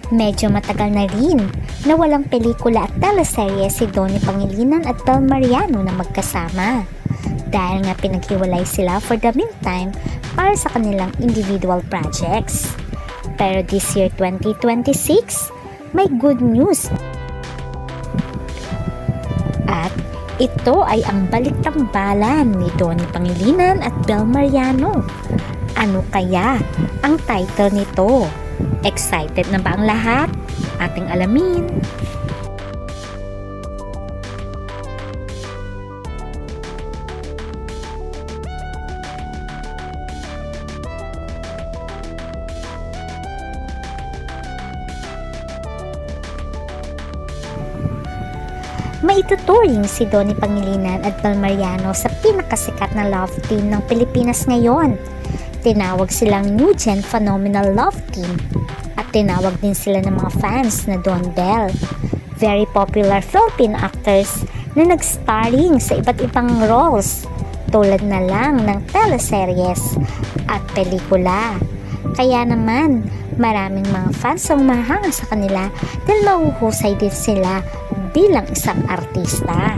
Medyo matagal na rin na walang pelikula at teleserye si Donnie Pangilinan at Bel Mariano na magkasama. Dahil nga pinaghiwalay sila for the meantime para sa kanilang individual projects. Pero this year 2026, may good news. At ito ay ang balik-tambalan ni Donnie Pangilinan at Bel Mariano. Ano kaya ang title nito? Excited na ba ang lahat? Ating alamin. Maituturing si Donnie Pangilinan at Bel Mariano sa pinakasikat na love team ng Pilipinas ngayon. Tinawag silang New Gen Phenomenal Love Team at tinawag din sila ng mga fans na Don Bell. Very popular Philippine actors na nag-starring sa iba't ibang roles tulad na lang ng teleseryes at pelikula. Kaya naman, maraming mga fans ang mahanga sa kanila dahil mahuhusay din sila bilang isang artista.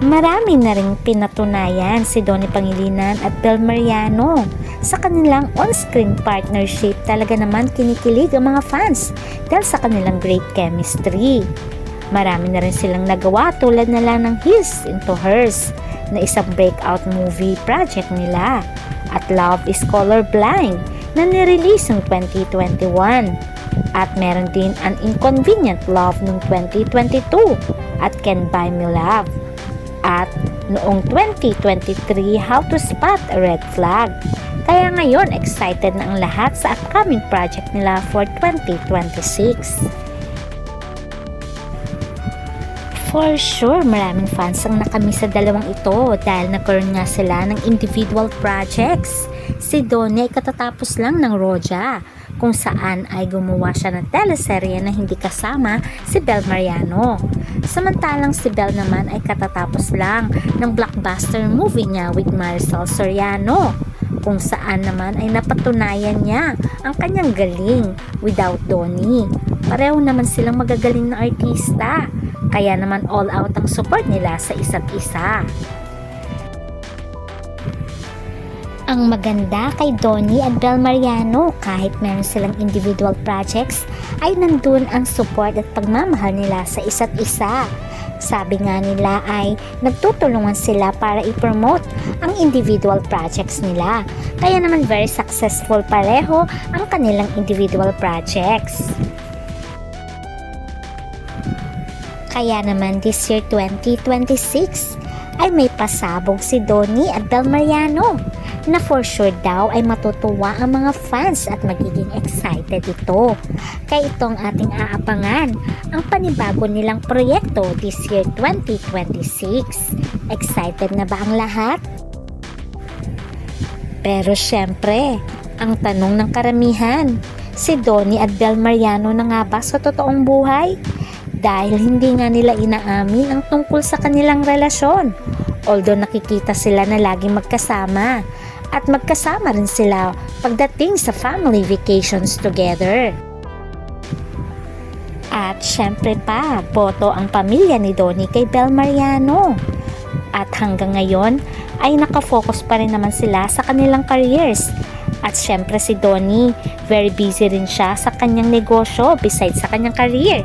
Marami na ring pinatunayan si Donnie Pangilinan at Bel Mariano sa kanilang on-screen partnership. Talaga naman kinikilig ang mga fans dahil sa kanilang great chemistry. Marami na rin silang nagawa tulad na lang ng His Into Hers na isang breakout movie project nila at Love is Colorblind na nirelease noong 2021 at meron din An Inconvenient Love noong 2022 at Can Buy Me Love. At noong 2023, How to Spot a Red Flag. Kaya ngayon, excited na ang lahat sa upcoming project nila for 2026. For sure, maraming fans ang nakamiss sa dalawang ito dahil nagkaroon nga sila ng individual projects. Si Donnie ay katatapos lang ng Roja, kung saan ay gumawa siya ng teleserye na hindi kasama si Bel Mariano. Samantalang si Bel naman ay katatapos lang ng blockbuster movie niya with Marisol Soriano, kung saan naman ay napatunayan niya ang kanyang galing without Donnie. Pareho naman silang magagaling na artista, kaya naman all out ang support nila sa isa't isa. Ang maganda kay Donnie at Bel Mariano, kahit meron silang individual projects, ay nandun ang support at pagmamahal nila sa isa't isa. Sabi nga nila ay nagtutulungan sila para i-promote ang individual projects nila. Kaya naman very successful pareho ang kanilang individual projects. Kaya naman this year 2026 ay may pasabog si Donnie at Bel Mariano na for sure daw ay matutuwa ang mga fans at magiging excited ito. Kaya itong ating aabangan ang panibago nilang proyekto this year 2026. Excited na ba ang lahat? Pero syempre, ang tanong ng karamihan, si Donnie at Bel Mariano na nga ba sa totoong buhay? Dahil hindi nga nila inaamin ang tungkol sa kanilang relasyon. Although nakikita sila na laging magkasama at magkasama rin sila pagdating sa family vacations together. At syempre pa, boto ang pamilya ni Donnie kay Bel Mariano. At hanggang ngayon ay nakafocus pa rin naman sila sa kanilang careers. At syempre si Donnie, very busy rin siya sa kanyang negosyo besides sa kanyang career.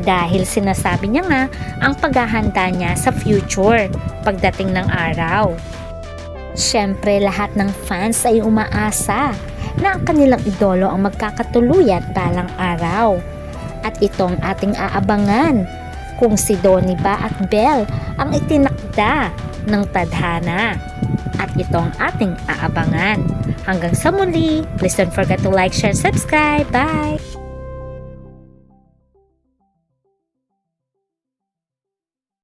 Dahil sinasabi niya nga ang paghahanda niya sa future pagdating ng araw. Siyempre lahat ng fans ay umaasa na ang kanilang idolo ang magkakatuluyan balang araw. At itong ating aabangan kung si Donnie ba at Bel ang itinakda ng tadhana. At itong ating aabangan. Hanggang sa muli, please don't forget to like, share, subscribe. Bye!